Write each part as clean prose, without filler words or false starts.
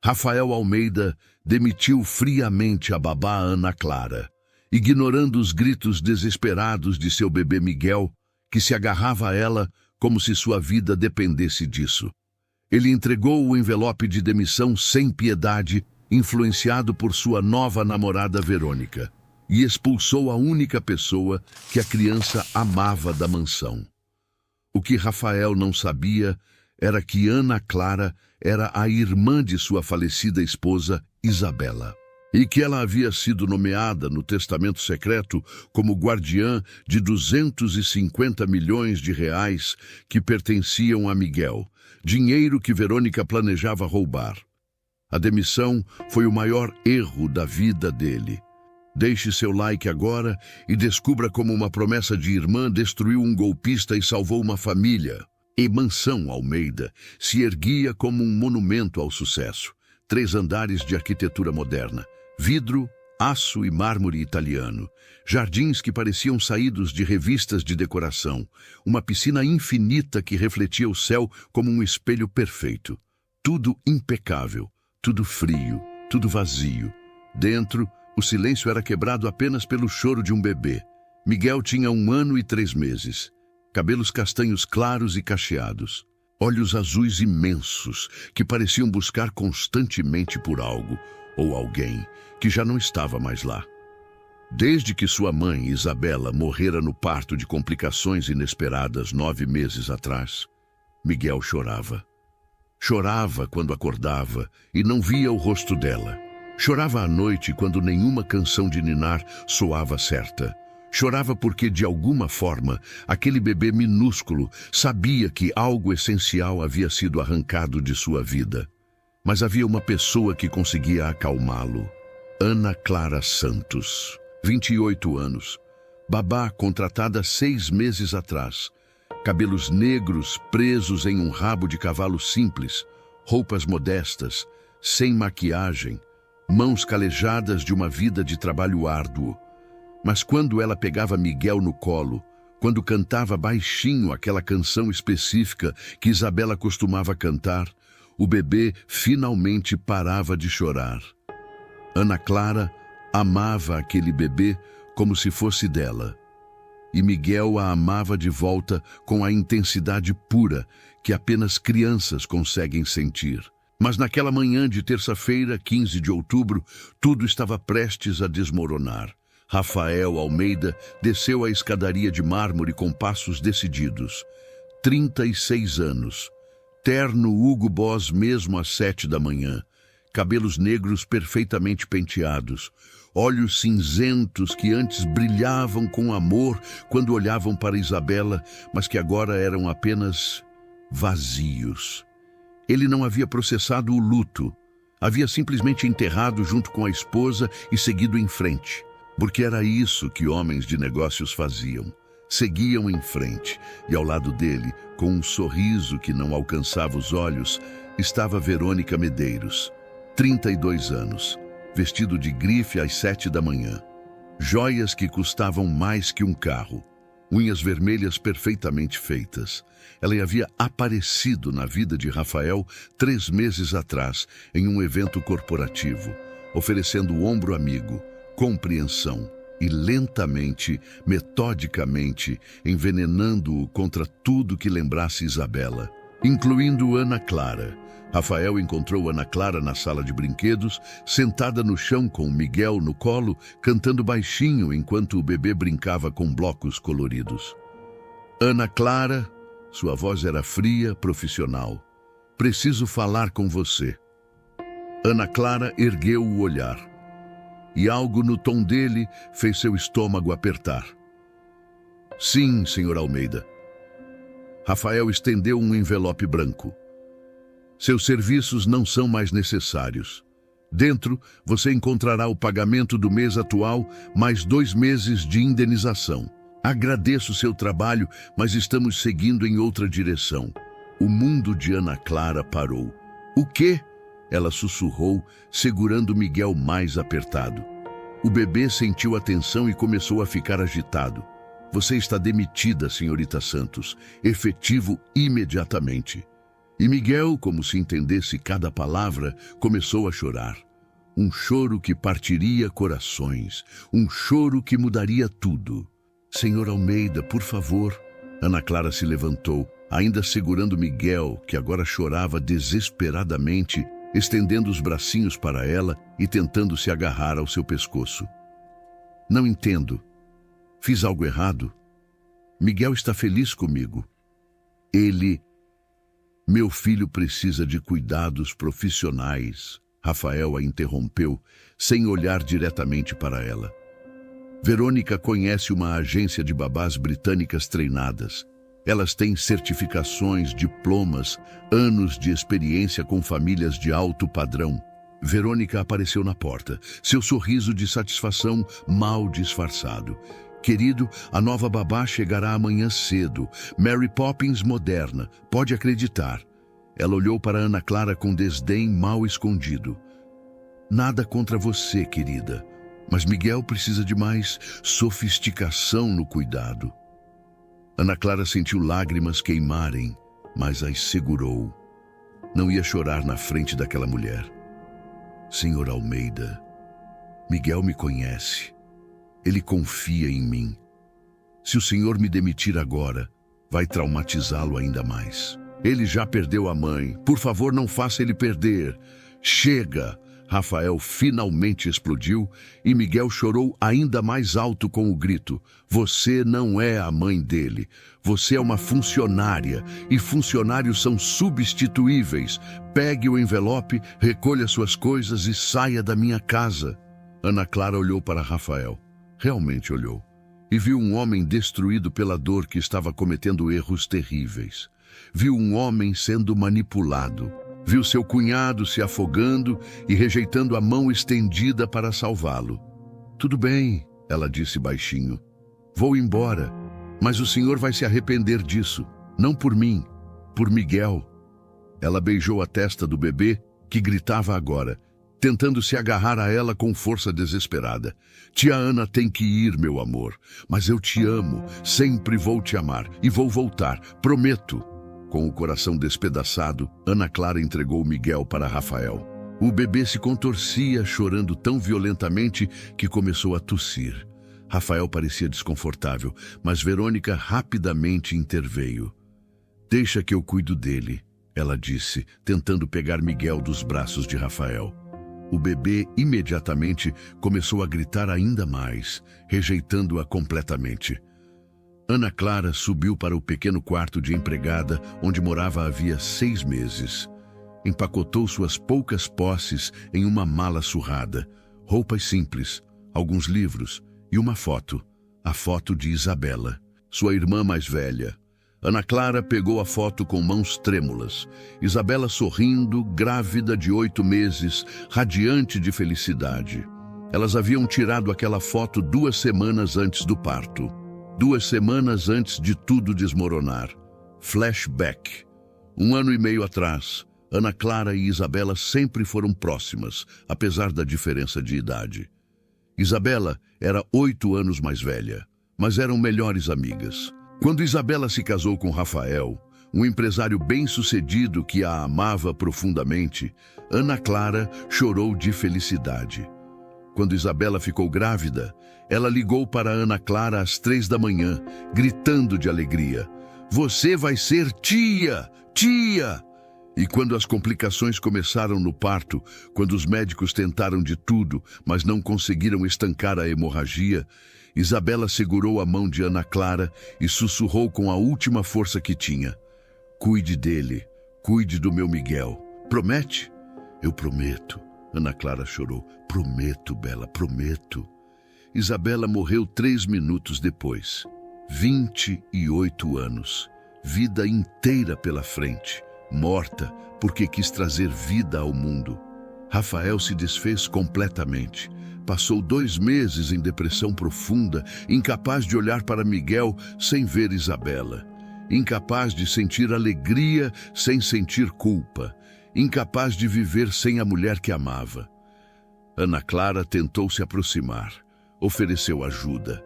Rafael Almeida demitiu friamente a babá Ana Clara, ignorando os gritos desesperados de seu bebê Miguel, que se agarrava a ela como se sua vida dependesse disso. Ele entregou o envelope de demissão sem piedade, influenciado por sua nova namorada Verônica, e expulsou a única pessoa que a criança amava da mansão. O que Rafael não sabia era que Ana Clara era a irmã de sua falecida esposa, Isabela, e que ela havia sido nomeada no testamento secreto como guardiã de 250 milhões de reais que pertenciam a Miguel, dinheiro que Verônica planejava roubar. A demissão foi o maior erro da vida dele. Deixe seu like agora e descubra como uma promessa de irmã destruiu um golpista e salvou uma família. E Mansão Almeida se erguia como um monumento ao sucesso. 3 andares de arquitetura moderna, vidro, aço e mármore italiano, jardins que pareciam saídos de revistas de decoração, uma piscina infinita que refletia o céu como um espelho perfeito. Tudo impecável, tudo frio, tudo vazio. Dentro, o silêncio era quebrado apenas pelo choro de um bebê. Miguel tinha 1 ano e 3 meses. Cabelos castanhos claros e cacheados. Olhos azuis imensos que pareciam buscar constantemente por algo ou alguém que já não estava mais lá. Desde que sua mãe, Isabela, morrera no parto de complicações inesperadas 9 meses atrás, Miguel chorava. Chorava quando acordava e não via o rosto dela. Chorava à noite quando nenhuma canção de ninar soava certa. Chorava porque, de alguma forma, aquele bebê minúsculo sabia que algo essencial havia sido arrancado de sua vida. Mas havia uma pessoa que conseguia acalmá-lo. Ana Clara Santos, 28 anos, babá contratada 6 meses atrás. Cabelos negros presos em um rabo de cavalo simples, roupas modestas, sem maquiagem, mãos calejadas de uma vida de trabalho árduo. Mas quando ela pegava Miguel no colo, quando cantava baixinho aquela canção específica que Isabela costumava cantar, o bebê finalmente parava de chorar. Ana Clara amava aquele bebê como se fosse dela. E Miguel a amava de volta com a intensidade pura que apenas crianças conseguem sentir. Mas naquela manhã de terça-feira, 15 de outubro, tudo estava prestes a desmoronar. Rafael Almeida desceu a escadaria de mármore com passos decididos. 36 anos. Terno Hugo Boss mesmo às 7 da manhã. Cabelos negros perfeitamente penteados. Olhos cinzentos que antes brilhavam com amor quando olhavam para Isabela, mas que agora eram apenas vazios. Ele não havia processado o luto. Havia simplesmente enterrado junto com a esposa e seguido em frente. Porque era isso que homens de negócios faziam. Seguiam em frente, e ao lado dele, com um sorriso que não alcançava os olhos, estava Verônica Medeiros, 32 anos, vestido de grife às 7 da manhã. Joias que custavam mais que um carro, unhas vermelhas perfeitamente feitas. Ela havia aparecido na vida de Rafael 3 meses atrás, em um evento corporativo, oferecendo o ombro amigo, compreensão e lentamente, metodicamente, envenenando-o contra tudo que lembrasse Isabela, incluindo Ana Clara. Rafael encontrou Ana Clara na sala de brinquedos, sentada no chão com Miguel no colo, cantando baixinho enquanto o bebê brincava com blocos coloridos. Ana Clara, sua voz era fria, profissional. Preciso falar com você. Ana Clara ergueu o olhar. E algo no tom dele fez seu estômago apertar. Sim, Sr. Almeida. Rafael estendeu um envelope branco. Seus serviços não são mais necessários. Dentro, você encontrará o pagamento do mês atual, mais 2 meses de indenização. Agradeço seu trabalho, mas estamos seguindo em outra direção. O mundo de Ana Clara parou. O quê? Ela sussurrou, segurando Miguel mais apertado. O bebê sentiu a tensão e começou a ficar agitado. Você está demitida, senhorita Santos. Efetivo imediatamente. E Miguel, como se entendesse cada palavra, começou a chorar. Um choro que partiria corações, um choro que mudaria tudo. Senhor Almeida, por favor. Ana Clara se levantou, ainda segurando Miguel, que agora chorava desesperadamente, estendendo os bracinhos para ela e tentando se agarrar ao seu pescoço. Não entendo. Fiz algo errado? Miguel está feliz comigo. Meu filho precisa de cuidados profissionais. Rafael a interrompeu, sem olhar diretamente para ela. Verônica conhece uma agência de babás britânicas treinadas. Elas têm certificações, diplomas, anos de experiência com famílias de alto padrão. Verônica apareceu na porta, seu sorriso de satisfação mal disfarçado. Querido, a nova babá chegará amanhã cedo. Mary Poppins moderna, pode acreditar. Ela olhou para Ana Clara com desdém mal escondido. Nada contra você, querida, mas Miguel precisa de mais sofisticação no cuidado. Ana Clara sentiu lágrimas queimarem, mas as segurou. Não ia chorar na frente daquela mulher. Senhor Almeida, Miguel me conhece. Ele confia em mim. Se o senhor me demitir agora, vai traumatizá-lo ainda mais. Ele já perdeu a mãe. Por favor, não faça ele perder. Chega! Rafael finalmente explodiu e Miguel chorou ainda mais alto com o grito. Você não é a mãe dele. Você é uma funcionária e funcionários são substituíveis. Pegue o envelope, recolha suas coisas e saia da minha casa. Ana Clara olhou para Rafael. Realmente olhou. E viu um homem destruído pela dor que estava cometendo erros terríveis. Viu um homem sendo manipulado. Viu seu cunhado se afogando e rejeitando a mão estendida para salvá-lo. Tudo bem, ela disse baixinho. Vou embora, mas o senhor vai se arrepender disso. Não por mim, por Miguel. Ela beijou a testa do bebê, que gritava agora, tentando se agarrar a ela com força desesperada. Tia Ana tem que ir, meu amor, mas eu te amo, sempre vou te amar e vou voltar, prometo. Com o coração despedaçado, Ana Clara entregou Miguel para Rafael. O bebê se contorcia, chorando tão violentamente que começou a tossir. Rafael parecia desconfortável, mas Verônica rapidamente interveio. Deixa que eu cuido dele, ela disse, tentando pegar Miguel dos braços de Rafael. O bebê imediatamente começou a gritar ainda mais, rejeitando-a completamente. Ana Clara subiu para o pequeno quarto de empregada, onde morava havia 6 meses. Empacotou suas poucas posses em uma mala surrada, roupas simples, alguns livros e uma foto, a foto de Isabela, sua irmã mais velha. Ana Clara pegou a foto com mãos trêmulas. Isabela sorrindo, grávida de 8 meses, radiante de felicidade. Elas haviam tirado aquela foto 2 semanas antes do parto. 2 semanas antes de tudo desmoronar. Flashback. 1 ano e meio atrás, Ana Clara e Isabela sempre foram próximas, apesar da diferença de idade. Isabela era 8 anos mais velha, mas eram melhores amigas. Quando Isabela se casou com Rafael, um empresário bem-sucedido que a amava profundamente, Ana Clara chorou de felicidade. Quando Isabela ficou grávida, ela ligou para Ana Clara às 3 da manhã, gritando de alegria. Você vai ser tia! Tia! E quando as complicações começaram no parto, quando os médicos tentaram de tudo, mas não conseguiram estancar a hemorragia, Isabela segurou a mão de Ana Clara e sussurrou com a última força que tinha. Cuide dele, cuide do meu Miguel. Promete? Eu prometo. Ana Clara chorou. Prometo, Bela, prometo. Isabela morreu 3 minutos depois. 28 anos. Vida inteira pela frente. Morta porque quis trazer vida ao mundo. Rafael se desfez completamente. Passou 2 meses em depressão profunda, incapaz de olhar para Miguel sem ver Isabela. Incapaz de sentir alegria sem sentir culpa. Incapaz de viver sem a mulher que amava. Ana Clara tentou se aproximar. Ofereceu ajuda.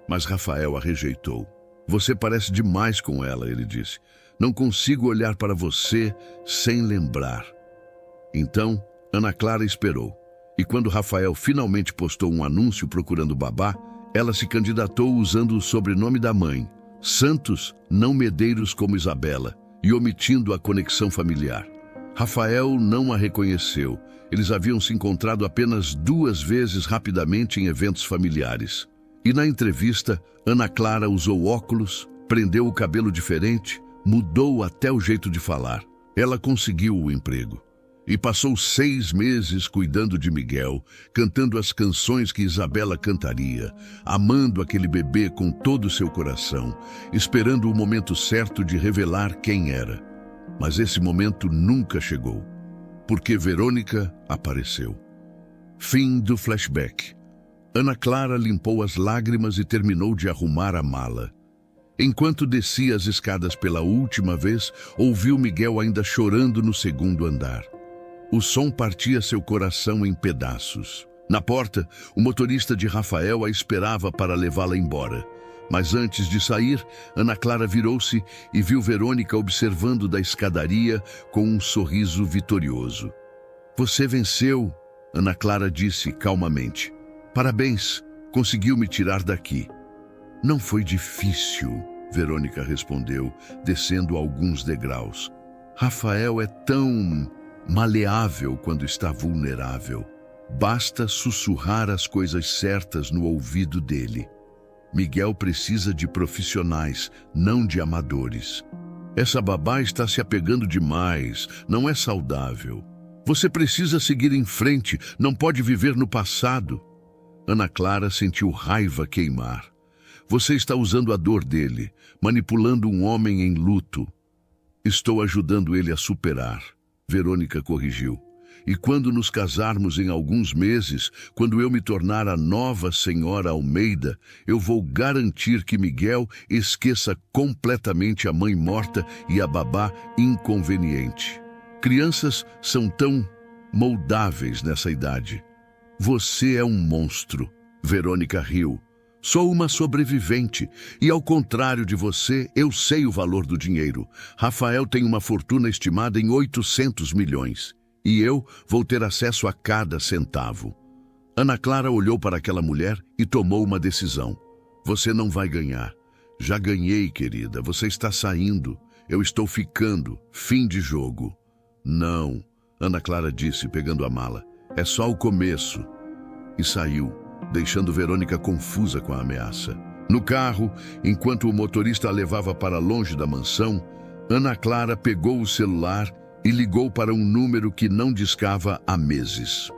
Mas Rafael a rejeitou. Você parece demais com ela, ele disse. Não consigo olhar para você sem lembrar. Então, Ana Clara esperou. E quando Rafael finalmente postou um anúncio procurando babá, ela se candidatou usando o sobrenome da mãe, Santos, não Medeiros como Isabela, e omitindo a conexão familiar. Rafael não a reconheceu. Eles haviam se encontrado apenas 2 vezes rapidamente em eventos familiares. E na entrevista, Ana Clara usou óculos, prendeu o cabelo diferente, mudou até o jeito de falar. Ela conseguiu o emprego. E passou 6 meses cuidando de Miguel, cantando as canções que Isabela cantaria, amando aquele bebê com todo o seu coração, esperando o momento certo de revelar quem era. Mas esse momento nunca chegou, porque Verônica apareceu. Fim do flashback. Ana Clara limpou as lágrimas e terminou de arrumar a mala. Enquanto descia as escadas pela última vez, ouviu Miguel ainda chorando no 2º andar. O som partia seu coração em pedaços. Na porta, o motorista de Rafael a esperava para levá-la embora. Mas antes de sair, Ana Clara virou-se e viu Verônica observando da escadaria com um sorriso vitorioso. "Você venceu", Ana Clara disse calmamente. "Parabéns, conseguiu me tirar daqui." "Não foi difícil", Verônica respondeu, descendo alguns degraus. "Rafael é tão maleável quando está vulnerável. Basta sussurrar as coisas certas no ouvido dele. Miguel precisa de profissionais, não de amadores. Essa babá está se apegando demais, não é saudável. Você precisa seguir em frente, não pode viver no passado." Ana Clara sentiu raiva queimar. "Você está usando a dor dele, manipulando um homem em luto." "Estou ajudando ele a superar", Verônica corrigiu. "E quando nos casarmos em alguns meses, quando eu me tornar a nova senhora Almeida, eu vou garantir que Miguel esqueça completamente a mãe morta e a babá inconveniente. Crianças são tão moldáveis nessa idade." "Você é um monstro", Verônica riu. "Sou uma sobrevivente e, ao contrário de você, eu sei o valor do dinheiro. Rafael tem uma fortuna estimada em 800 milhões e eu vou ter acesso a cada centavo." Ana Clara olhou para aquela mulher e tomou uma decisão. "Você não vai ganhar." "Já ganhei, querida. Você está saindo. Eu estou ficando. Fim de jogo." "Não", Ana Clara disse, pegando a mala. "É só o começo." E saiu, deixando Verônica confusa com a ameaça. No carro, enquanto o motorista a levava para longe da mansão, Ana Clara pegou o celular e ligou para um número que não discava há meses.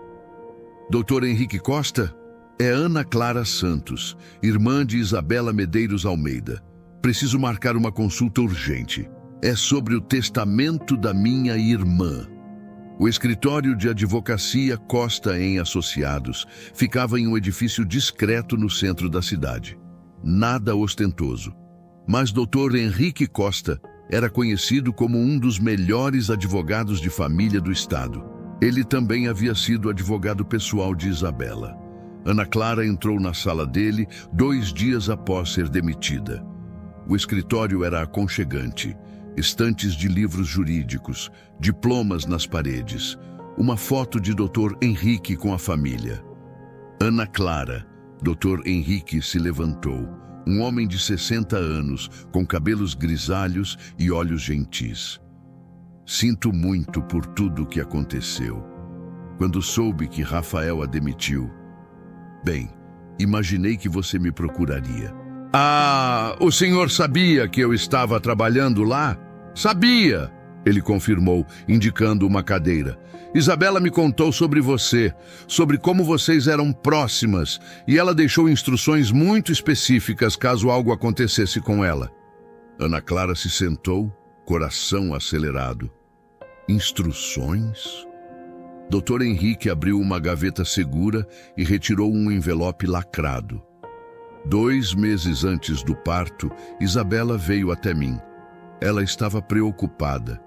"Dr. Henrique Costa? É Ana Clara Santos, irmã de Isabela Medeiros Almeida. Preciso marcar uma consulta urgente. É sobre o testamento da minha irmã." O escritório de advocacia Costa em Associados ficava em um edifício discreto no centro da cidade. Nada ostentoso. Mas Dr. Henrique Costa era conhecido como um dos melhores advogados de família do estado. Ele também havia sido advogado pessoal de Isabela. Ana Clara entrou na sala dele 2 dias após ser demitida. O escritório era aconchegante. Estantes de livros jurídicos, diplomas nas paredes, uma foto de Dr. Henrique com a família. "Ana Clara", Dr. Henrique se levantou, um homem de 60 anos, com cabelos grisalhos e olhos gentis. "Sinto muito por tudo o que aconteceu. Quando soube que Rafael a demitiu, bem, imaginei que você me procuraria." "Ah, o senhor sabia que eu estava trabalhando lá?" "Sabia", ele confirmou, indicando uma cadeira. "Isabela me contou sobre você, sobre como vocês eram próximas, e ela deixou instruções muito específicas caso algo acontecesse com ela." Ana Clara se sentou, coração acelerado. "Instruções?" Dr. Henrique abriu uma gaveta segura e retirou um envelope lacrado. 2 meses antes do parto, Isabela veio até mim. Ela estava preocupada.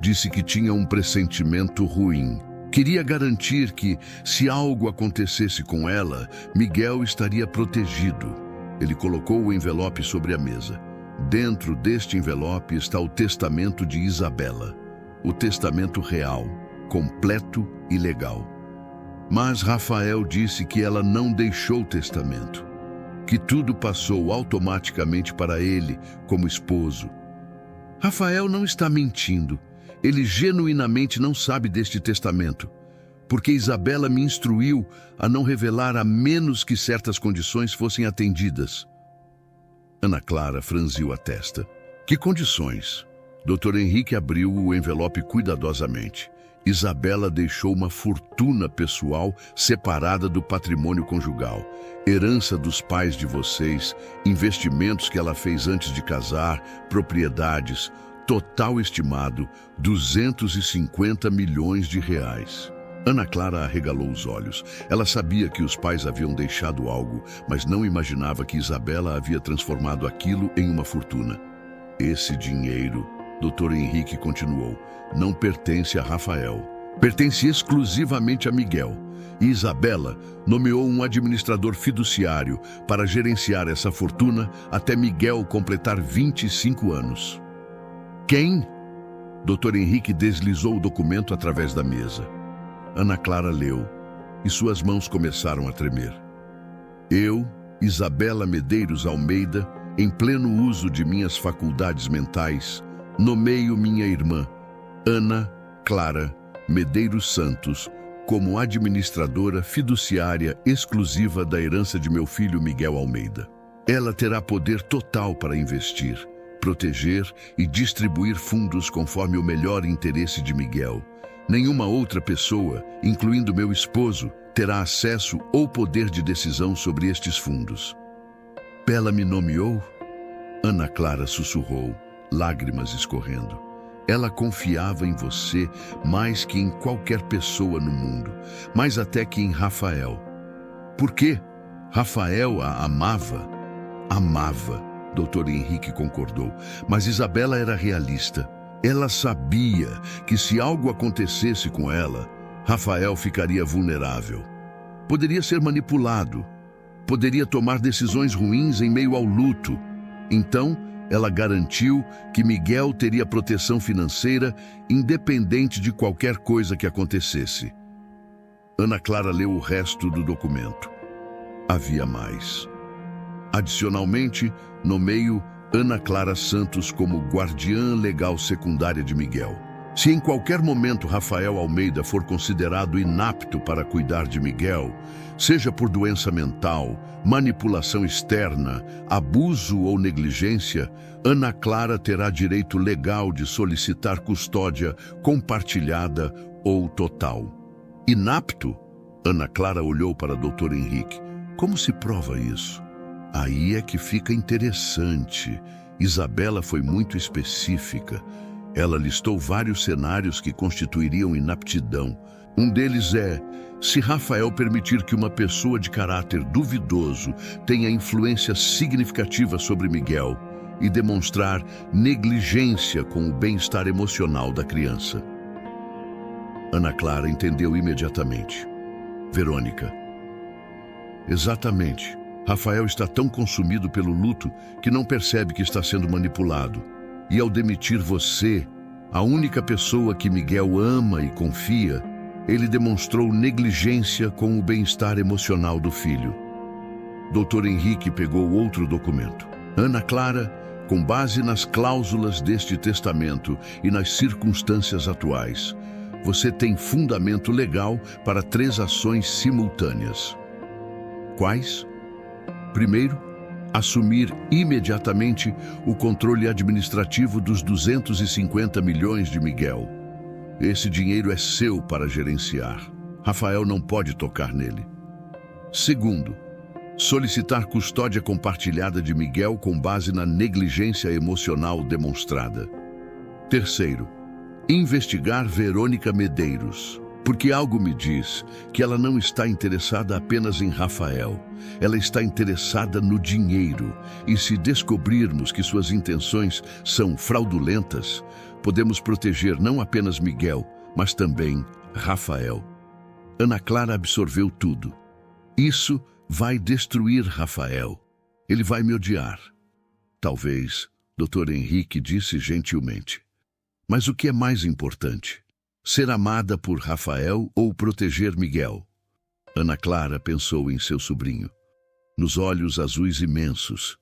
Disse que tinha um pressentimento ruim. Queria garantir que, se algo acontecesse com ela, Miguel estaria protegido. Ele colocou o envelope sobre a mesa. Dentro deste envelope está o testamento de Isabela, o testamento real, completo e legal. Mas Rafael disse que ela não deixou testamento, que tudo passou automaticamente para ele como esposo. Rafael não está mentindo. Ele genuinamente não sabe deste testamento, porque Isabela me instruiu a não revelar a menos que certas condições fossem atendidas. Ana Clara franziu a testa. Que condições? Dr. Henrique abriu o envelope cuidadosamente. Isabela deixou uma fortuna pessoal separada do patrimônio conjugal, herança dos pais de vocês, investimentos que ela fez antes de casar, propriedades, total estimado 250 milhões de reais. Ana Clara arregalou os olhos. Ela sabia que os pais haviam deixado algo, mas não imaginava que Isabela havia transformado aquilo em uma fortuna. Esse dinheiro, Dr. Henrique continuou, não pertence a Rafael. Pertence exclusivamente a Miguel. E Isabela nomeou um administrador fiduciário para gerenciar essa fortuna até Miguel completar 25 anos. Quem? Dr. Henrique deslizou o documento através da mesa. Ana Clara leu, e suas mãos começaram a tremer. Eu, Isabela Medeiros Almeida, em pleno uso de minhas faculdades mentais, nomeio minha irmã, Ana Clara Medeiros Santos, como administradora fiduciária exclusiva da herança de meu filho Miguel Almeida. Ela terá poder total para investir, proteger e distribuir fundos conforme o melhor interesse de Miguel. Nenhuma outra pessoa, incluindo meu esposo, terá acesso ou poder de decisão sobre estes fundos. Ela me nomeou? Ana Clara sussurrou, lágrimas escorrendo. Ela confiava em você mais que em qualquer pessoa no mundo, mais até que em Rafael. Por quê? Rafael a amava? Amava, Dr. Henrique concordou, mas Isabela era realista. Ela sabia que se algo acontecesse com ela, Rafael ficaria vulnerável. Poderia ser manipulado, poderia tomar decisões ruins em meio ao luto. Então, ela garantiu que Miguel teria proteção financeira independente de qualquer coisa que acontecesse. Ana Clara leu o resto do documento. Havia mais. Adicionalmente, nomeio Ana Clara Santos como guardiã legal secundária de Miguel. Se em qualquer momento Rafael Almeida for considerado inapto para cuidar de Miguel, seja por doença mental, manipulação externa, abuso ou negligência, Ana Clara terá direito legal de solicitar custódia compartilhada ou total. Inapto? Ana Clara olhou para Dr. Henrique. Como se prova isso? Aí é que fica interessante. Isabela foi muito específica. Ela listou vários cenários que constituiriam inaptidão. Um deles é, se Rafael permitir que uma pessoa de caráter duvidoso tenha influência significativa sobre Miguel e demonstrar negligência com o bem-estar emocional da criança. Ana Clara entendeu imediatamente. Verônica. Exatamente. Rafael está tão consumido pelo luto que não percebe que está sendo manipulado. E ao demitir você, a única pessoa que Miguel ama e confia, ele demonstrou negligência com o bem-estar emocional do filho. Dr. Henrique pegou outro documento. Ana Clara, com base nas cláusulas deste testamento e nas circunstâncias atuais, você tem fundamento legal para 3 ações simultâneas. Quais? Primeiro, assumir imediatamente o controle administrativo dos 250 milhões de Miguel. Esse dinheiro é seu para gerenciar. Rafael não pode tocar nele. Segundo, solicitar custódia compartilhada de Miguel com base na negligência emocional demonstrada. Terceiro, investigar Verônica Medeiros. Porque algo me diz que ela não está interessada apenas em Rafael. Ela está interessada no dinheiro. E se descobrirmos que suas intenções são fraudulentas, podemos proteger não apenas Miguel, mas também Rafael. Ana Clara absorveu tudo. Isso vai destruir Rafael. Ele vai me odiar. Talvez Dr. Henrique disse gentilmente. Mas o que é mais importante? Ser amada por Rafael ou proteger Miguel? Ana Clara pensou em seu sobrinho, nos olhos azuis imensos,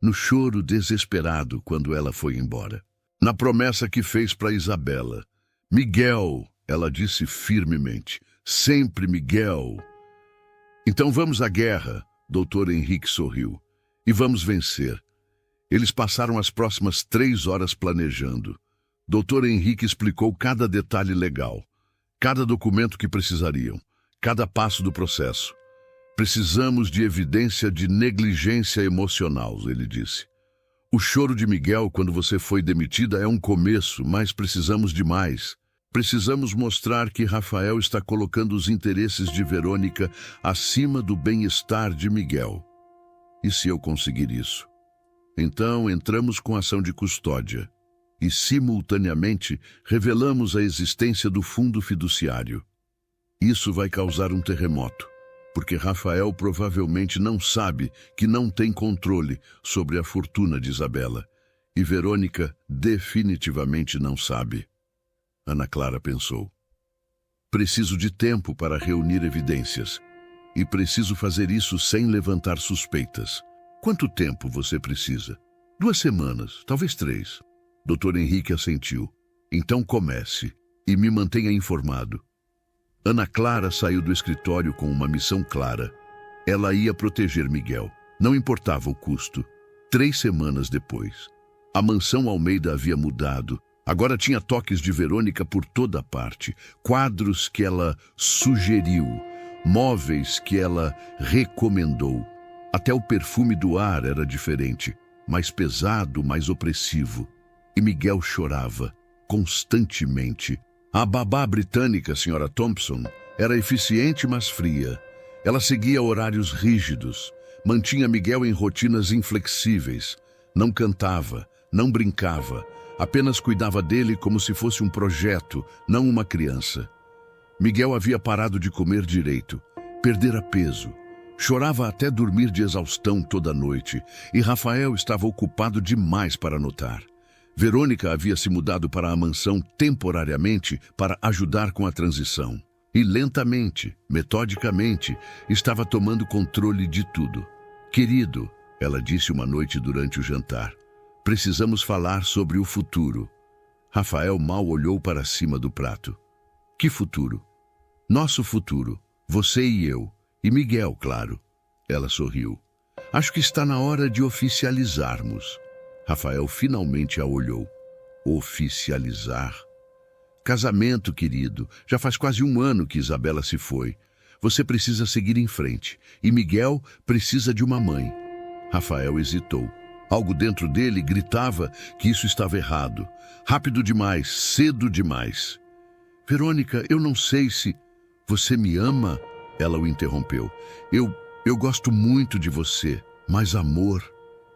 no choro desesperado quando ela foi embora, na promessa que fez para Isabela. Miguel, ela disse firmemente, sempre Miguel. Então vamos à guerra, Dr. Henrique sorriu, e vamos vencer. Eles passaram as próximas 3 horas planejando. Dr. Henrique explicou cada detalhe legal, cada documento que precisariam, cada passo do processo. Precisamos de evidência de negligência emocional, ele disse. O choro de Miguel quando você foi demitida é um começo, mas precisamos de mais. Precisamos mostrar que Rafael está colocando os interesses de Verônica acima do bem-estar de Miguel. E se eu conseguir isso? Então entramos com ação de custódia e, simultaneamente, revelamos a existência do fundo fiduciário. Isso vai causar um terremoto, porque Rafael provavelmente não sabe que não tem controle sobre a fortuna de Isabela, e Verônica definitivamente não sabe. Ana Clara pensou. Preciso de tempo para reunir evidências, e preciso fazer isso sem levantar suspeitas. Quanto tempo você precisa? 2 semanas, talvez 3. Dr. Henrique assentiu. Então comece e me mantenha informado. Ana Clara saiu do escritório com uma missão clara. Ela ia proteger Miguel. Não importava o custo. 3 semanas depois, a mansão Almeida havia mudado. Agora tinha toques de Verônica por toda parte. Quadros que ela sugeriu. Móveis que ela recomendou. Até o perfume do ar era diferente, mais pesado, mais opressivo. E Miguel chorava, constantemente. A babá britânica, Sra. Thompson, era eficiente, mas fria. Ela seguia horários rígidos, mantinha Miguel em rotinas inflexíveis. Não cantava, não brincava, apenas cuidava dele como se fosse um projeto, não uma criança. Miguel havia parado de comer direito, perdera peso. Chorava até dormir de exaustão toda noite, e Rafael estava ocupado demais para notar. Verônica havia se mudado para a mansão temporariamente para ajudar com a transição. E lentamente, metodicamente, estava tomando controle de tudo. Querido, ela disse uma noite durante o jantar, precisamos falar sobre o futuro. Rafael mal olhou para cima do prato. Que futuro? Nosso futuro, você e eu. E Miguel, claro. Ela sorriu. Acho que está na hora de oficializarmos. Rafael finalmente a olhou. Oficializar? Casamento, querido. Já faz quase 1 ano que Isabela se foi. Você precisa seguir em frente. E Miguel precisa de uma mãe. Rafael hesitou. Algo dentro dele gritava que isso estava errado. Rápido demais, cedo demais. Verônica, eu não sei se... Você me ama? Ela o interrompeu. Eu gosto muito de você, mas amor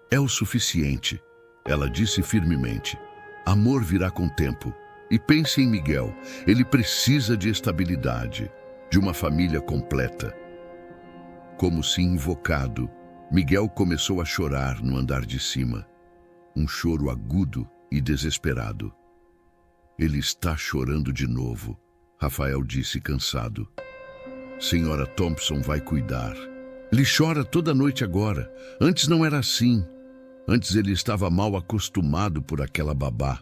é o suficiente. Ela disse firmemente. Amor virá com tempo. E pense em Miguel. Ele precisa de estabilidade, de uma família completa. Como se invocado, Miguel começou a chorar no andar de cima. Um choro agudo e desesperado. Ele está chorando de novo, Rafael disse cansado. Sra. Thompson vai cuidar. Ele chora toda noite agora. Antes não era assim. Antes ele estava mal acostumado por aquela babá.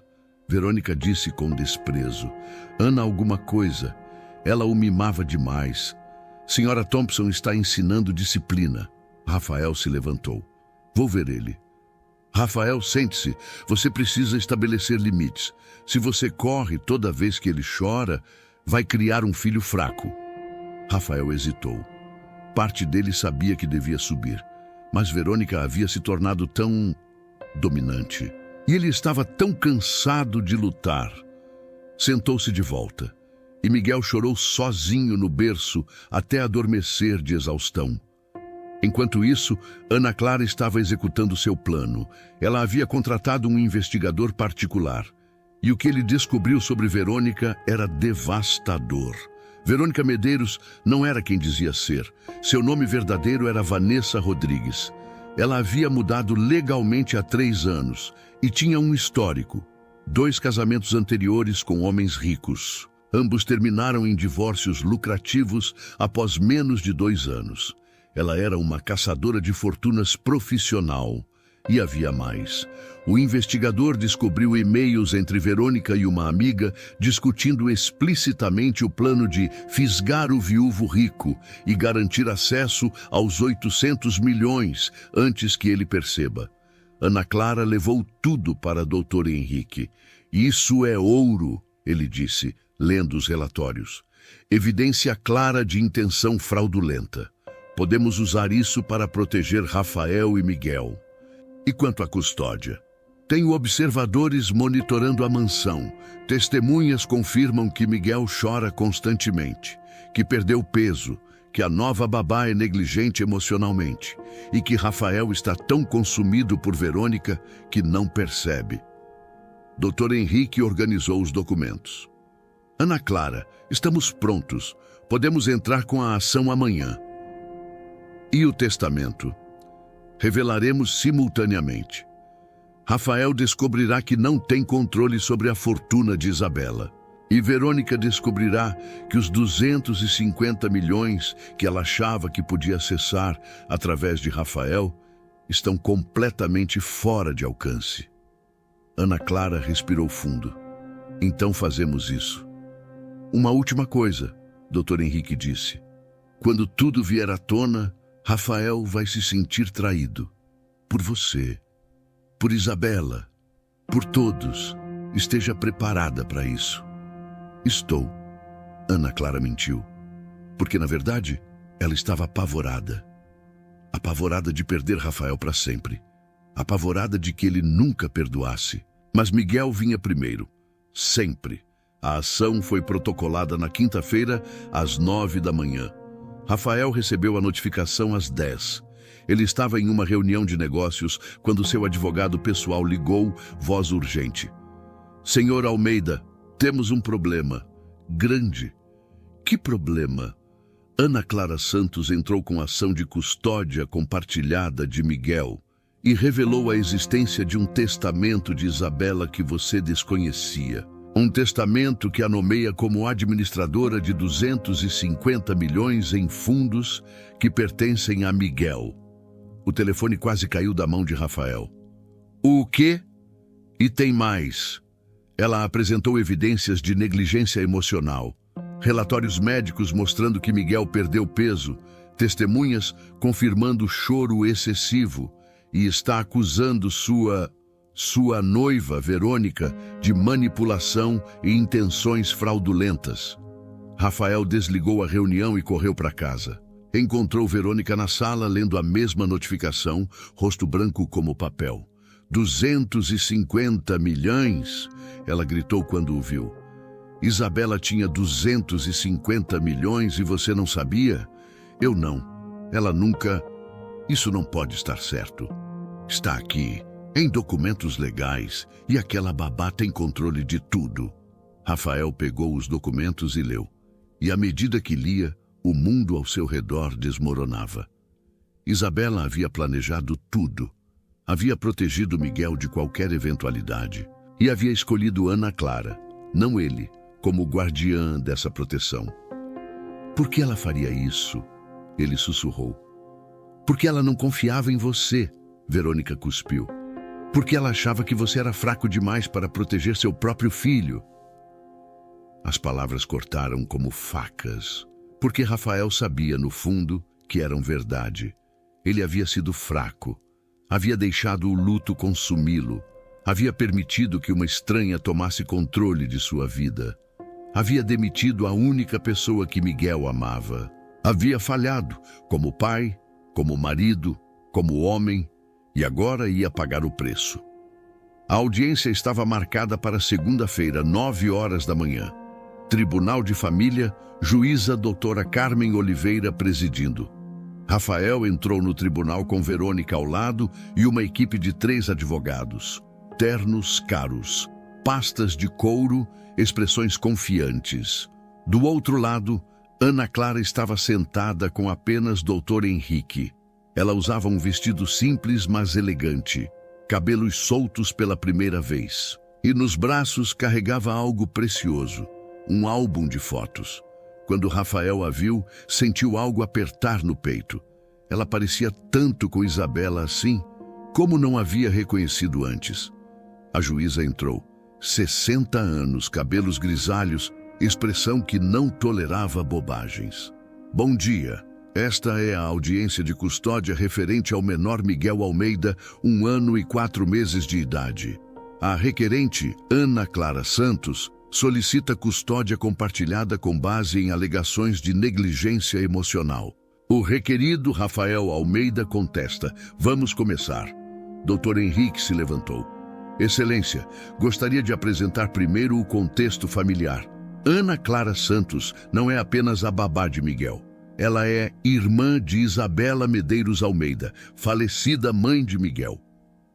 Verônica disse com desprezo. Ana alguma coisa. Ela o mimava demais. Sra. Thompson está ensinando disciplina. Rafael se levantou. Vou ver ele. Rafael, sente-se. Você precisa estabelecer limites. Se você corre toda vez que ele chora, vai criar um filho fraco. Rafael hesitou. Parte dele sabia que devia subir, mas Verônica havia se tornado tão dominante. E ele estava tão cansado de lutar. Sentou-se de volta, e Miguel chorou sozinho no berço até adormecer de exaustão. Enquanto isso, Ana Clara estava executando seu plano. Ela havia contratado um investigador particular, e o que ele descobriu sobre Verônica era devastador. Verônica Medeiros não era quem dizia ser. Seu nome verdadeiro era Vanessa Rodrigues. Ela havia mudado legalmente há 3 anos e tinha um histórico. 2 casamentos anteriores com homens ricos. Ambos terminaram em divórcios lucrativos após menos de 2 anos. Ela era uma caçadora de fortunas profissional. E havia mais. O investigador descobriu e-mails entre Verônica e uma amiga discutindo explicitamente o plano de fisgar o viúvo rico e garantir acesso aos 800 milhões antes que ele perceba. Ana Clara levou tudo para Dr. Henrique. Isso é ouro, ele disse, lendo os relatórios. Evidência clara de intenção fraudulenta. Podemos usar isso para proteger Rafael e Miguel. E quanto à custódia? Tenho observadores monitorando a mansão. Testemunhas confirmam que Miguel chora constantemente, que perdeu peso, que a nova babá é negligente emocionalmente e que Rafael está tão consumido por Verônica que não percebe. Dr. Henrique organizou os documentos. Ana Clara, estamos prontos. Podemos entrar com a ação amanhã. E o testamento? Revelaremos simultaneamente. Rafael descobrirá que não tem controle sobre a fortuna de Isabela. E Verônica descobrirá que os 250 milhões que ela achava que podia acessar através de Rafael estão completamente fora de alcance. Ana Clara respirou fundo. Então fazemos isso. Uma última coisa, Dr. Henrique disse. Quando tudo vier à tona, Rafael vai se sentir traído. Por você, por Isabela, por todos. Esteja preparada para isso. Estou. Ana Clara mentiu. Porque, na verdade, ela estava apavorada. Apavorada de perder Rafael para sempre. Apavorada de que ele nunca perdoasse. Mas Miguel vinha primeiro. Sempre. A ação foi protocolada na quinta-feira, às 9 da manhã. Rafael recebeu a notificação às 10. Ele estava em uma reunião de negócios quando seu advogado pessoal ligou, voz urgente. Senhor Almeida, temos um problema. Grande. Que problema? Ana Clara Santos entrou com ação de custódia compartilhada de Miguel e revelou a existência de um testamento de Isabela que você desconhecia. Um testamento que a nomeia como administradora de 250 milhões em fundos que pertencem a Miguel. O telefone quase caiu da mão de Rafael. O quê? E tem mais. Ela apresentou evidências de negligência emocional. Relatórios médicos mostrando que Miguel perdeu peso. Testemunhas confirmando choro excessivo. E está acusando sua noiva, Verônica, de manipulação e intenções fraudulentas. Rafael desligou a reunião e correu para casa. Encontrou Verônica na sala lendo a mesma notificação, rosto branco como papel. 250 milhões? Ela gritou quando o viu. Isabela tinha 250 milhões e você não sabia? Eu não. Ela nunca... Isso não pode estar certo. Está aqui. Em documentos legais, e aquela babá tem controle de tudo. Rafael pegou os documentos e leu. E à medida que lia, o mundo ao seu redor desmoronava. Isabela havia planejado tudo. Havia protegido Miguel de qualquer eventualidade. E havia escolhido Ana Clara, não ele, como guardiã dessa proteção. Por que ela faria isso? Ele sussurrou. Porque ela não confiava em você, Verônica cuspiu. Porque ela achava que você era fraco demais para proteger seu próprio filho. As palavras cortaram como facas, porque Rafael sabia, no fundo, que eram verdade. Ele havia sido fraco, havia deixado o luto consumi-lo, havia permitido que uma estranha tomasse controle de sua vida. Havia demitido a única pessoa que Miguel amava. Havia falhado, como pai, como marido, como homem, e agora ia pagar o preço. A audiência estava marcada para segunda-feira, 9 horas da manhã. Tribunal de Família, juíza doutora Carmen Oliveira presidindo. Rafael entrou no tribunal com Verônica ao lado e uma equipe de 3 advogados. Ternos caros, pastas de couro, expressões confiantes. Do outro lado, Ana Clara estava sentada com apenas Dr. Henrique. Ela usava um vestido simples, mas elegante, cabelos soltos pela primeira vez, e nos braços carregava algo precioso, um álbum de fotos. Quando Rafael a viu, sentiu algo apertar no peito. Ela parecia tanto com Isabela assim, como não havia reconhecido antes. A juíza entrou. 60 anos, cabelos grisalhos, expressão que não tolerava bobagens. Bom dia. Esta é a audiência de custódia referente ao menor Miguel Almeida, 1 ano e 4 meses de idade. A requerente, Ana Clara Santos, solicita custódia compartilhada com base em alegações de negligência emocional. O requerido Rafael Almeida contesta. Vamos começar. Dr. Henrique se levantou. Excelência, gostaria de apresentar primeiro o contexto familiar. Ana Clara Santos não é apenas a babá de Miguel. Ela é irmã de Isabela Medeiros Almeida, falecida mãe de Miguel.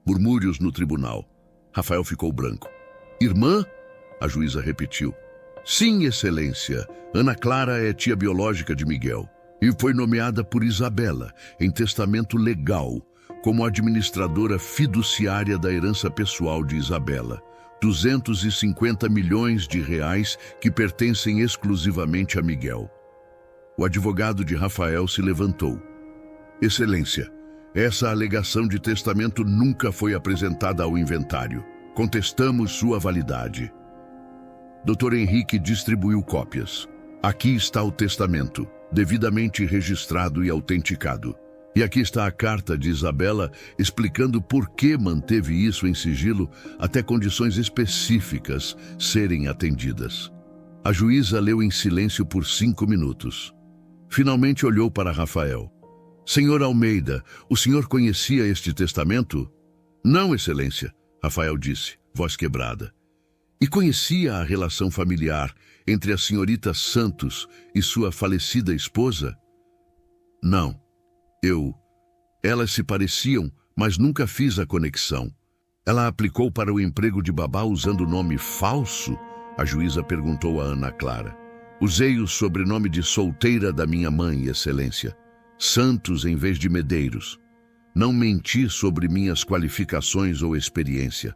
Murmúrios no tribunal. Rafael ficou branco. Irmã? A juíza repetiu. Sim, excelência. Ana Clara é tia biológica de Miguel e foi nomeada por Isabela, em testamento legal, como administradora fiduciária da herança pessoal de Isabela. 250 milhões de reais que pertencem exclusivamente a Miguel. O advogado de Rafael se levantou. Excelência, essa alegação de testamento nunca foi apresentada ao inventário. Contestamos sua validade. Dr. Henrique distribuiu cópias. Aqui está o testamento, devidamente registrado e autenticado. E aqui está a carta de Isabela explicando por que manteve isso em sigilo até condições específicas serem atendidas. A juíza leu em silêncio por 5 minutos. Finalmente olhou para Rafael. Senhor Almeida, o senhor conhecia este testamento? Não, excelência, Rafael disse, voz quebrada. E conhecia a relação familiar entre a senhorita Santos e sua falecida esposa? Não. Elas se pareciam, mas nunca fiz a conexão. Ela aplicou para o emprego de babá usando o nome falso? A juíza perguntou a Ana Clara. Usei o sobrenome de solteira da minha mãe, excelência. Santos em vez de Medeiros. Não menti sobre minhas qualificações ou experiência.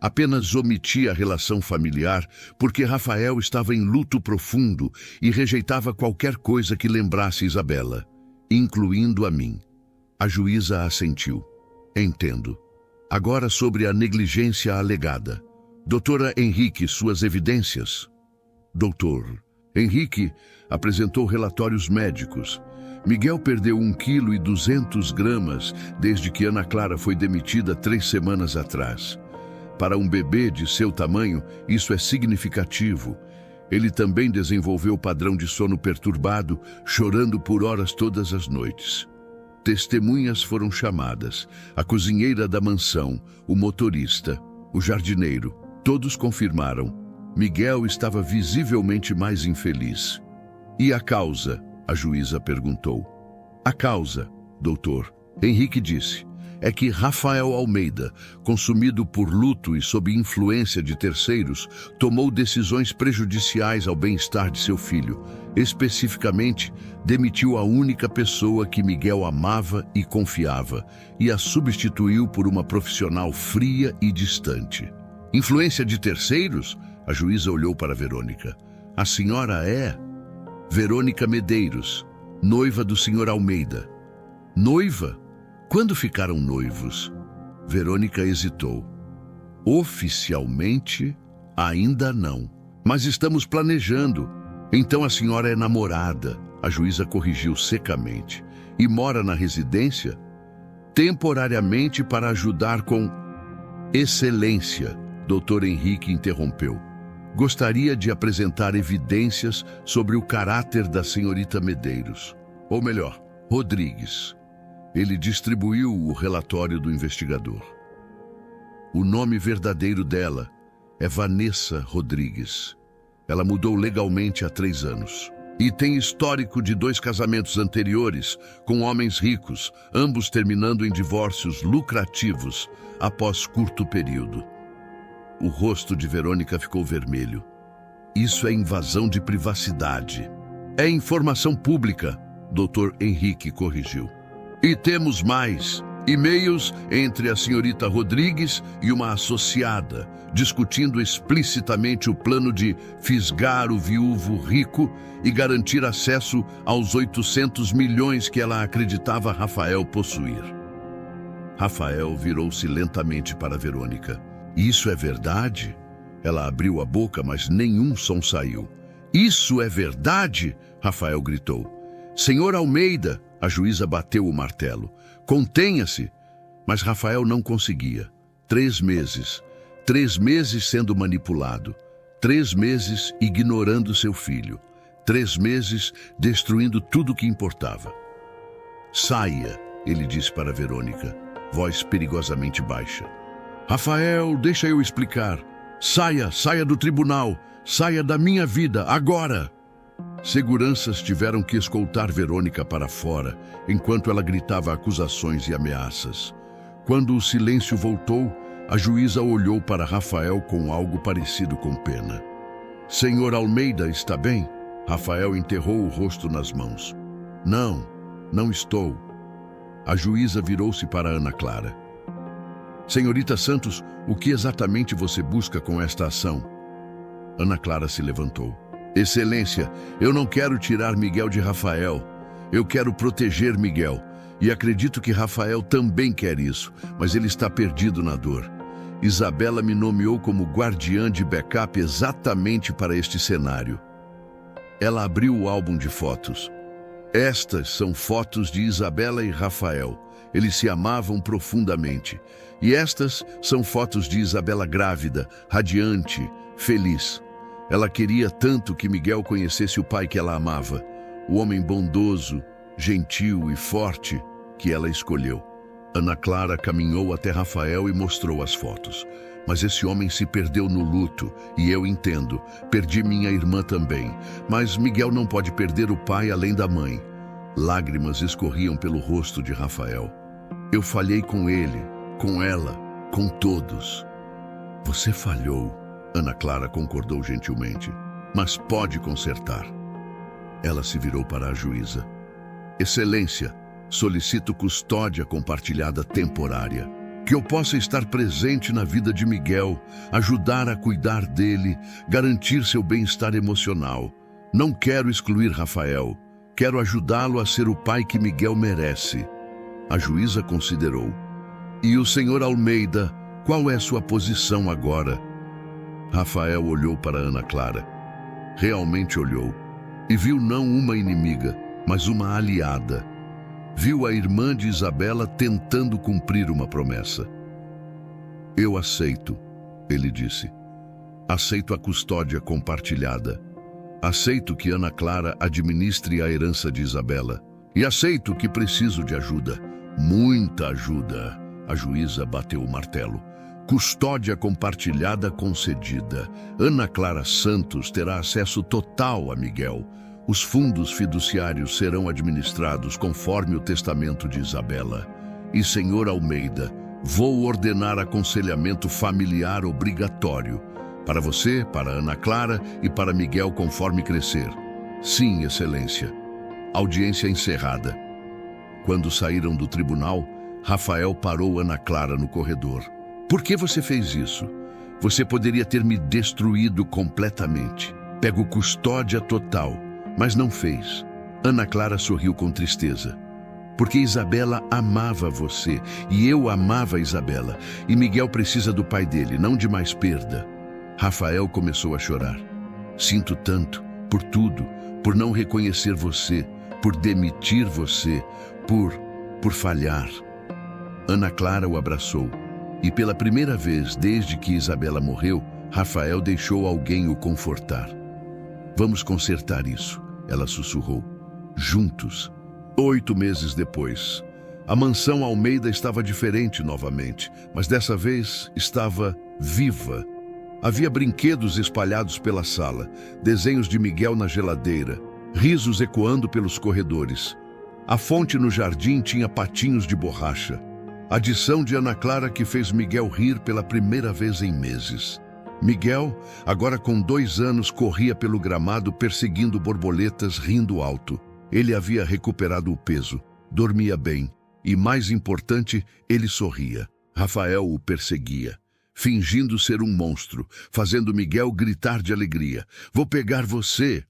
Apenas omiti a relação familiar porque Rafael estava em luto profundo e rejeitava qualquer coisa que lembrasse Isabela, incluindo a mim. A juíza assentiu. Entendo. Agora sobre a negligência alegada. Doutora Henrique, suas evidências. Doutor Henrique apresentou relatórios médicos. Miguel perdeu 1,2 kg desde que Ana Clara foi demitida 3 semanas atrás. Para um bebê de seu tamanho, isso é significativo. Ele também desenvolveu padrão de sono perturbado, chorando por horas todas as noites. Testemunhas foram chamadas. A cozinheira da mansão, o motorista, o jardineiro, todos confirmaram. Miguel estava visivelmente mais infeliz. E a causa? A juíza perguntou. A causa, doutor, Henrique disse, é que Rafael Almeida, consumido por luto e sob influência de terceiros, tomou decisões prejudiciais ao bem-estar de seu filho. Especificamente, demitiu a única pessoa que Miguel amava e confiava e a substituiu por uma profissional fria e distante. Influência de terceiros? A juíza olhou para Verônica. A senhora é Verônica Medeiros, noiva do senhor Almeida. Noiva? Quando ficaram noivos? Verônica hesitou. Oficialmente, ainda não. Mas estamos planejando. Então a senhora é namorada, a juíza corrigiu secamente. E mora na residência? Temporariamente para ajudar com... Excelência, Dr. Henrique interrompeu. Gostaria de apresentar evidências sobre o caráter da senhorita Medeiros. Ou melhor, Rodrigues. Ele distribuiu o relatório do investigador. O nome verdadeiro dela é Vanessa Rodrigues. Ela mudou legalmente há 3 anos. E tem histórico de 2 casamentos anteriores com homens ricos, ambos terminando em divórcios lucrativos após curto período. O rosto de Verônica ficou vermelho. Isso é invasão de privacidade. É informação pública, Dr. Henrique corrigiu. E temos mais. E-mails entre a senhorita Rodrigues e uma associada, discutindo explicitamente o plano de fisgar o viúvo rico e garantir acesso aos 800 milhões que ela acreditava Rafael possuir. Rafael virou-se lentamente para Verônica. Isso é verdade? Ela abriu a boca, mas nenhum som saiu. Isso é verdade? Rafael gritou. Senhor Almeida, a juíza bateu o martelo. Contenha-se! Mas Rafael não conseguia. 3 meses. 3 meses sendo manipulado. 3 meses ignorando seu filho. 3 meses destruindo tudo o que importava. Saia, ele disse para Verônica, voz perigosamente baixa. Rafael, deixa eu explicar. Saia do tribunal. Saia da minha vida, agora! Seguranças tiveram que escoltar Verônica para fora, enquanto ela gritava acusações e ameaças. Quando o silêncio voltou, a juíza olhou para Rafael com algo parecido com pena. Senhor Almeida, está bem? Rafael enterrou o rosto nas mãos. Não estou. A juíza virou-se para Ana Clara. Senhorita Santos, o que exatamente você busca com esta ação? Ana Clara se levantou. Excelência, eu não quero tirar Miguel de Rafael. Eu quero proteger Miguel. E acredito que Rafael também quer isso, mas ele está perdido na dor. Isabela me nomeou como guardiã de backup exatamente para este cenário. Ela abriu o álbum de fotos. Estas são fotos de Isabela e Rafael. Eles se amavam profundamente. E estas são fotos de Isabela grávida, radiante, feliz. Ela queria tanto que Miguel conhecesse o pai que ela amava, o homem bondoso, gentil e forte que ela escolheu. Ana Clara caminhou até Rafael e mostrou as fotos. Mas esse homem se perdeu no luto, e eu entendo, perdi minha irmã também. Mas Miguel não pode perder o pai além da mãe. Lágrimas escorriam pelo rosto de Rafael. Eu falhei com ele, com ela, com todos. Você falhou. Ana Clara concordou gentilmente, mas pode consertar. Ela se virou para a juíza. Excelência, solicito custódia compartilhada temporária. Que eu possa estar presente na vida de Miguel, ajudar a cuidar dele, garantir seu bem-estar emocional. Não quero excluir Rafael. Quero ajudá-lo a ser o pai que Miguel merece. A juíza considerou. E o senhor Almeida, qual é sua posição agora? Rafael olhou para Ana Clara. Realmente olhou. E viu não uma inimiga, mas uma aliada. Viu a irmã de Isabela tentando cumprir uma promessa. Eu aceito, ele disse. Aceito a custódia compartilhada. Aceito que Ana Clara administre a herança de Isabela. E aceito que preciso de ajuda. Muita ajuda. A juíza bateu o martelo. Custódia compartilhada concedida. Ana Clara Santos terá acesso total a Miguel. Os fundos fiduciários serão administrados conforme o testamento de Isabela. E, senhor Almeida, vou ordenar aconselhamento familiar obrigatório. Para você, para Ana Clara e para Miguel conforme crescer. Sim, excelência. Audiência encerrada. Quando saíram do tribunal, Rafael parou Ana Clara no corredor. Por que você fez isso? Você poderia ter me destruído completamente. Pego custódia total, mas não fez. Ana Clara sorriu com tristeza. Porque Isabela amava você, e eu amava Isabela, e Miguel precisa do pai dele, não de mais perda. Rafael começou a chorar. Sinto tanto, por tudo, por não reconhecer você, por demitir você, por falhar. Ana Clara o abraçou. E pela primeira vez desde que Isabela morreu, Rafael deixou alguém o confortar. Vamos consertar isso, ela sussurrou. Juntos. 8 meses depois, a mansão Almeida estava diferente novamente, mas dessa vez estava viva. Havia brinquedos espalhados pela sala, desenhos de Miguel na geladeira, risos ecoando pelos corredores. A fonte no jardim tinha patinhos de borracha. Adição de Ana Clara que fez Miguel rir pela primeira vez em meses. Miguel, agora com 2 anos, corria pelo gramado perseguindo borboletas, rindo alto. Ele havia recuperado o peso, dormia bem. E, mais importante, ele sorria. Rafael o perseguia, fingindo ser um monstro, fazendo Miguel gritar de alegria. Vou pegar você!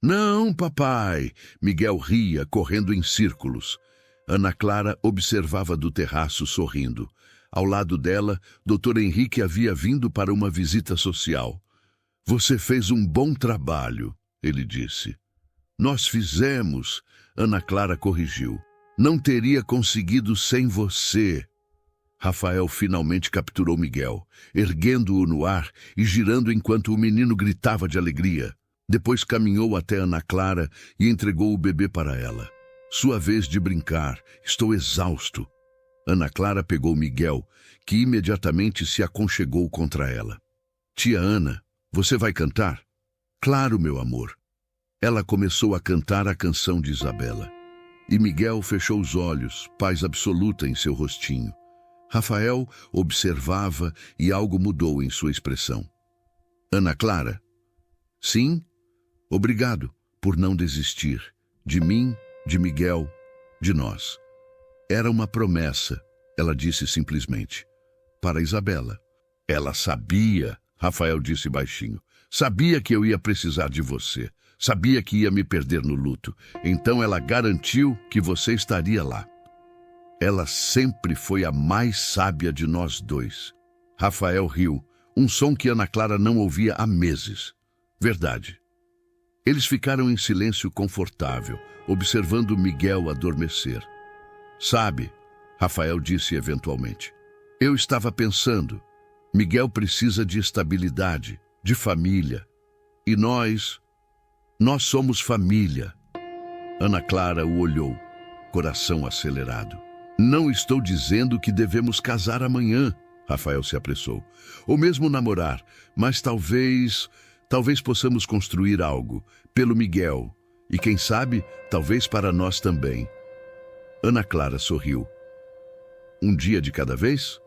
Não, papai! Miguel ria, correndo em círculos. Ana Clara observava do terraço, sorrindo. Ao lado dela, Dr. Henrique havia vindo para uma visita social. Você fez um bom trabalho, ele disse. Nós fizemos, Ana Clara corrigiu. Não teria conseguido sem você. Rafael finalmente capturou Miguel, erguendo-o no ar e girando enquanto o menino gritava de alegria. Depois caminhou até Ana Clara e entregou o bebê para ela. Sua vez de brincar, estou exausto. Ana Clara pegou Miguel, que imediatamente se aconchegou contra ela. Tia Ana, você vai cantar? Claro, meu amor. Ela começou a cantar a canção de Isabela. E Miguel fechou os olhos, paz absoluta em seu rostinho. Rafael observava e algo mudou em sua expressão. Ana Clara? Sim? Obrigado por não desistir. De mim, de Miguel, de nós. Era uma promessa, ela disse simplesmente. Para Isabela. Ela sabia, Rafael disse baixinho. Sabia que eu ia precisar de você. Sabia que ia me perder no luto. Então ela garantiu que você estaria lá. Ela sempre foi a mais sábia de nós dois. Rafael riu, um som que Ana Clara não ouvia há meses. Verdade. Eles ficaram em silêncio confortável, observando Miguel adormecer. Sabe, Rafael disse eventualmente, eu estava pensando, Miguel precisa de estabilidade, de família. E nós somos família. Ana Clara o olhou, coração acelerado. Não estou dizendo que devemos casar amanhã, Rafael se apressou. Ou mesmo namorar, mas talvez possamos construir algo, pelo Miguel. E quem sabe, talvez para nós também. Ana Clara sorriu. Um dia de cada vez?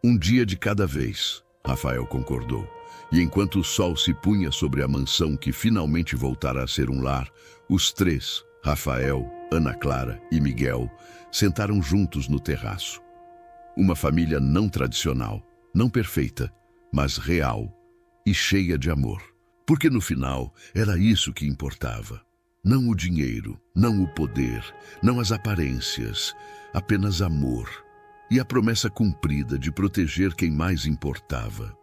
Um dia de cada vez, Rafael concordou. E enquanto o sol se punha sobre a mansão que finalmente voltara a ser um lar, os três, Rafael, Ana Clara e Miguel, sentaram juntos no terraço. Uma família não tradicional, não perfeita, mas real e cheia de amor. Porque no final era isso que importava. Não o dinheiro, não o poder, não as aparências, apenas amor. E a promessa cumprida de proteger quem mais importava.